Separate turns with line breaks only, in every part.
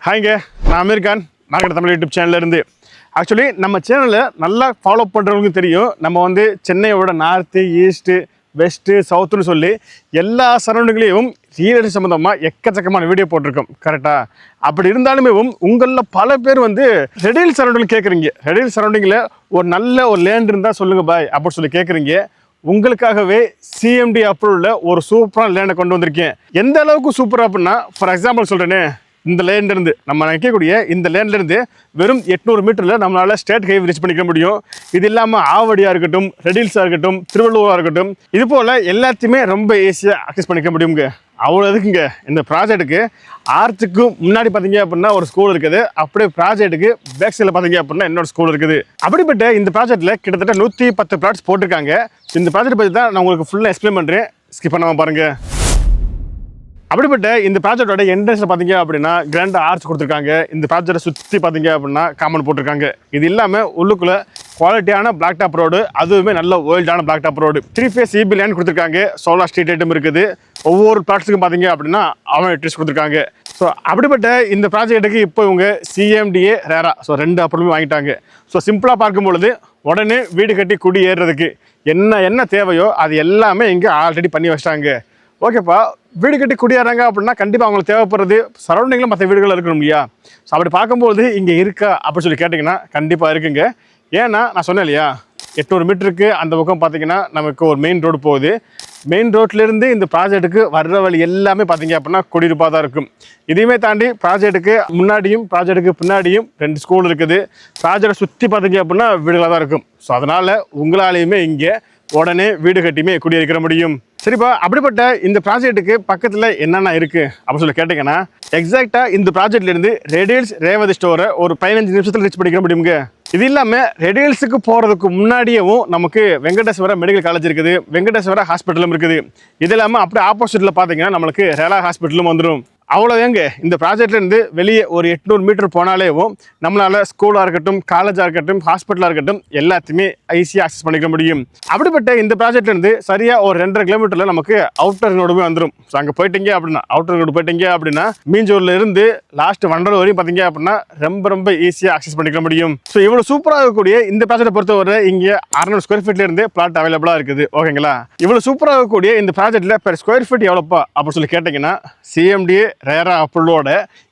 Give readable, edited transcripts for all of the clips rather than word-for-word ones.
ஹாய்ங்க, நான் Aamir Khan market Tamil YouTube சேனல்லேருந்து. Actually நம்ம சேனலில் நல்லா ஃபாலோ பண்ணுறவங்களுக்கு தெரியும். நம்ம வந்து சென்னையோட நார்த்து, ஈஸ்ட்டு, வெஸ்ட்டு, சவுத்துன்னு சொல்லி எல்லா சரௌண்டிங்லேயும் ரியல் எஸ்டேட் சம்மந்தமாக எக்கச்சக்கமான வீடியோ போட்டிருக்கோம். கரெக்டாக? அப்படி இருந்தாலுமே உங்களில் பல பேர் வந்து ரெடில் சரௌண்டிங்கில் கேட்குறீங்க. ரெடில் சரௌண்டிங்கில் ஒரு நல்ல ஒரு லேண்ட் இருந்தால் சொல்லுங்கள் பாய் அப்படின்னு சொல்லி கேட்குறீங்க. உங்களுக்காகவே சிஎம்டி அப்ரூவ்ல ஒரு சூப்பரான லேண்டை கொண்டு வந்திருக்கேன். எந்த அளவுக்கு சூப்பராக அப்படின்னா, ஃபார் எக்ஸாம்பிள் சொல்கிறேனே, இந்த லேண்ட்லேருந்து நம்ம நிற்கக்கூடிய இந்த லேண்ட்லேருந்து வெறும் 800 மீட்டரில் நம்மளால் ஸ்டேட் ஹைவே ரீச் பண்ணிக்க முடியும். இது இல்லாமல் ஆவடியாக இருக்கட்டும், ரெடில்ஸாக இருக்கட்டும், திருவள்ளூராக இருக்கட்டும், இது போல் எல்லாத்தையுமே ரொம்ப ஈஸியாக அக்சஸ் பண்ணிக்க முடியுங்க. அவ்வளோ இருக்குங்க. இந்த ப்ராஜெக்ட்டுக்கு ஆர்ச்சுக்கு முன்னாடி பார்த்தீங்க அப்படின்னா ஒரு ஸ்கூல் இருக்குது. அப்படியே ப்ராஜெக்ட்டுக்கு பேக் சைடில் பார்த்தீங்க அப்படின்னா இன்னொரு ஸ்கூல் இருக்குது. அப்படிப்பட்ட இந்த ப்ராஜெக்ட்டில் கிட்டத்தட்ட 110 பிளாட்ஸ் போட்டிருக்காங்க. இந்த ப்ராஜெக்ட் பற்றி தான் நான் உங்களுக்கு ஃபுல்லாக எக்ஸ்பிளைன் பண்ணுறேன். ஸ்கிப் பண்ணாமல் பாருங்கள். அப்படிப்பட்ட இந்த ப்ராஜெக்டோட என்ட்ரன்ஸில் பார்த்தீங்க அப்படின்னா கிராண்ட் ஆர்ச் கொடுத்துருக்காங்க. இந்த ப்ராஜெக்டை சுற்றி பார்த்தீங்க அப்படின்னா காமன் போட்டிருக்காங்க. இது இல்லாமல் உள்ளுக்குள்ளே குவாலிட்டியான பிளாக் டாப் ரோடு, அதுவுமே நல்ல ஓல்டான black top road, 3 phase EB line கொடுத்துருக்காங்க. சோலார் ஸ்ட்ரீட் ஐட்டம் இருக்குது. ஒவ்வொரு பிளாட்ஸுக்கும் பார்த்தீங்க அப்படின்னா அவன் கொடுத்துருக்காங்க. ஸோ அப்படிப்பட்ட இந்த ப்ராஜெக்ட்டுக்கு இப்போ இவங்க சிஎம்டிஏ ரேரா 2 அப்ரூவல் வாங்கிட்டாங்க. ஸோ சிம்பிளாக பார்க்கும்பொழுது உடனே வீடு கட்டி குடி ஏறுறதுக்கு என்ன தேவையோ அது எல்லாமே இங்கே ஆல்ரெடி பண்ணி வச்சிட்டாங்க. ஓகேப்பா, வீடு கட்டி குடியேறாங்க அப்படின்னா கண்டிப்பாக அவங்களுக்கு தேவைப்படுறது சரௌண்டிங்கில் மற்ற வீடுகள் இருக்கணும் இல்லையா? ஸோ அப்படி பார்க்கும்போது இங்கே இருக்கா அப்படின்னு சொல்லி கேட்டிங்கன்னா கண்டிப்பாக இருக்குங்க. ஏன்னா நான் சொன்னேன் இல்லையா, 800 மீட்டருக்கு அந்த பக்கம் பார்த்தீங்கன்னா நமக்கு ஒரு மெயின் ரோடு போகுது. மெயின் ரோட்லேருந்து இந்த ப்ராஜெக்ட்டுக்கு வர்ற வழி எல்லாமே பார்த்தீங்க அப்படின்னா குடியிருப்பாக தான் இருக்கும். இதையுமே தாண்டி ப்ராஜெக்ட்டுக்கு முன்னாடியும் ப்ராஜெக்ட்டுக்கு பின்னாடியும் 2 ஸ்கூல் இருக்குது. ப்ராஜெக்டை சுற்றி பார்த்தீங்க அப்படின்னா வீடுகளாக தான் இருக்கும். ஸோ அதனால் உங்களாலேயுமே இங்கே உடனே வீடு கட்டியுமே குடியிருக்க முடியும். சரிப்பா, அப்படிப்பட்ட இந்த ப்ராஜெக்ட்டுக்கு பக்கத்தில் என்னென்ன இருக்குது அப்படின்னு சொல்லி கேட்டிங்கன்னா, எக்ஸாக்டாக இந்த ப்ராஜெக்ட்லேருந்து ரெடில்ஸ் ரேவதி ஸ்டோரை ஒரு 15 நிமிஷத்தில் ரீச் பண்ணிக்க முடியுங்க. இது இல்லாமல் ரெடில்ஸுக்கு போகிறதுக்கு முன்னாடியேவும் நமக்கு வெங்கடேஸ்வரா மெடிக்கல் காலேஜ் இருக்குது, வெங்கடேஸ்வரா ஹாஸ்பிட்டலும் இருக்குது. இது இல்லாமல் அப்படியே ஆப்போசிட்டில் பார்த்தீங்கன்னா நம்மளுக்கு ரேலா ஹாஸ்பிட்டலும் வந்துடும். அவ்வளோதாங்க. இந்த ப்ராஜெக்ட்லேருந்து வெளியே ஒரு 800 மீட்டர் போனாலேவும் நம்மளால் ஸ்கூலாக இருக்கட்டும், காலேஜாக இருக்கட்டும், ஹாஸ்பிட்டலாக இருக்கட்டும் எல்லாத்தையுமே ஈஸியாக அக்சஸ் பண்ணிக்க முடியும். அப்படிப்பட்ட இந்த ப்ராஜெக்ட்லேருந்து சரியாக ஒரு 2.5 கிலோமீட்டரில் நமக்கு அவுட்டர் ரோடுமே வந்துடும். ஸோ அங்கே போயிட்டீங்க அப்படின்னா, அவுட்டர் ரோடு போயிட்டீங்க அப்படின்னா மீஞ்சூரில் இருந்து லாஸ்ட் வண்டலூர் வரையும் பார்த்தீங்க அப்படின்னா ரொம்ப ஈஸியாக அக்சஸ் பண்ணிக்க முடியும். ஸோ இவ்வளோ சூப்பராக இருக்கக்கூடிய இந்த ப்ராஜெக்டை பொறுத்தவரை இங்கே 600 ஸ்கொயர் ஃபீட்லேருந்து பிளாட் அவைலபிளாக இருக்குது. ஓகேங்களா? இவ்வளோ சூப்பராக இருக்கக்கூடிய இந்த ப்ராஜெக்ட்டில் பெர் ஸ்கொயர் ஃபீட் எவ்வளோப்பா அப்படின்னு சொல்லி கேட்டிங்கன்னா, சிஎம்டிஏ ரேரா அப்ரூவோட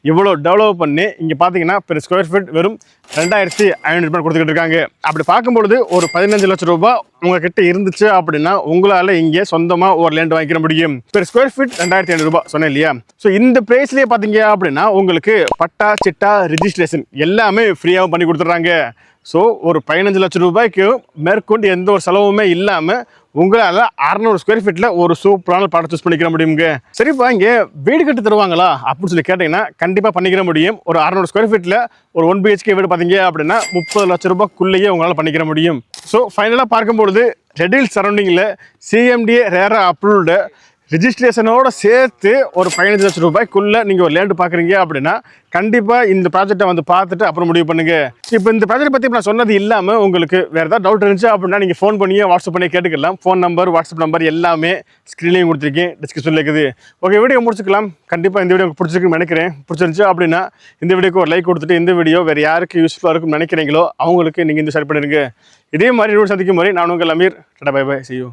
இவ்வளோ டெவலப் பண்ணி இங்கே பார்த்தீங்கன்னா பெர் ஸ்கொயர் ஃபீட் வெறும் 2500 கொடுத்துக்கிட்டு இருக்காங்க. அப்படி பார்க்கும்பொழுது ஒரு 15 லட்சம் ரூபாய் உங்ககிட்ட இருந்துச்சு அப்படின்னா உங்களால் இங்கே சொந்தமாக ஒரு லேண்ட் வாங்கிக்க முடியும். பெர் ஸ்கொயர் ஃபீட் 2500 ரூபாய் சொன்னேன் இல்லையா? ஸோ இந்த ப்ரைஸ்லேயே பார்த்தீங்க அப்படின்னா உங்களுக்கு பட்டா, சிட்டா, ரிஜிஸ்ட்ரேஷன் எல்லாமே ஃப்ரீயாகவும் பண்ணி கொடுத்துட்றாங்க. ஸோ ஒரு 15 லட்சம் ரூபாய்க்கு மேற்கொண்டு எந்த ஒரு செலவுமே இல்லாமல் உங்களால் 600 ஸ்கொயர் ஃபீட்டில் ஒரு சூப்பரான பாடம் சூஸ் பண்ணிக்கிற முடியுங்க. சரிப்பா, இங்கே வீடு கட்டி தருவாங்களா அப்படின்னு சொல்லி கேட்டிங்கன்னா கண்டிப்பாக பண்ணிக்கிற முடியும். ஒரு 600 ஸ்கொயர் ஃபீட்டில் ஒரு 1 BHK வீடு பார்த்தீங்க அப்படின்னா 30 லட்சம் ரூபாய்க்குள்ளேயே உங்களால் பண்ணிக்கிற முடியும். ஸோ ஃபைனலாக பார்க்கும்பொழுது ரெடில் சரௌண்டிங்கில் சிஎம்டிஏ ரேரா அப்ரூவ்டு ரிஜிஸ்ட்ரேஷனோடு சேர்த்து ஒரு 15 லட்சம் ரூபாய்க்குள்ளே நீங்கள் ஒரு லேண்டு பார்க்குறீங்க அப்படின்னா கண்டிப்பாக இந்த ப்ராஜெக்டை வந்து பார்த்துட்டு அப்புறம் முடிவு பண்ணுங்கள். இப்போ இந்த ப்ராஜெக்ட் பற்றி நான் சொன்னது இல்லாமல் உங்களுக்கு வேறு ஏதாவது டவுட் இருந்துச்சு அப்படின்னா நீங்கள் ஃபோன் பண்ணியே வாட்ஸ்அப் பண்ணி கேட்டுக்கலாம். ஃபோன் நம்பர், வாட்ஸ்அப் நம்பர் எல்லாமே ஸ்க்ரீன்லேயும் கொடுத்துருக்கேன், டிஸ்கிரிப்ஷனில் இருக்குது. ஓகே, வீடியோ முடிச்சுக்கலாம். கண்டிப்பாக இந்த வீடியோ பிடிச்சிருக்குன்னு நினைக்கிறேன். பிடிச்சிருந்துச்சு அப்படின்னா இந்த வீடியோக்கு ஒரு லைக் கொடுத்துட்டு இந்த வீடியோ வேறு யாருக்கு யூஸ்ஃபுல்லாக இருக்குன்னு நினைக்கிறீங்களோ அவங்களுக்கு நீங்கள் இந்த ஷேர் பண்ணிடுங்க. இதே மாதிரி சந்திக்கும் மாதிரி நான் உங்கள் Ameer. Tata, bye bye, see you.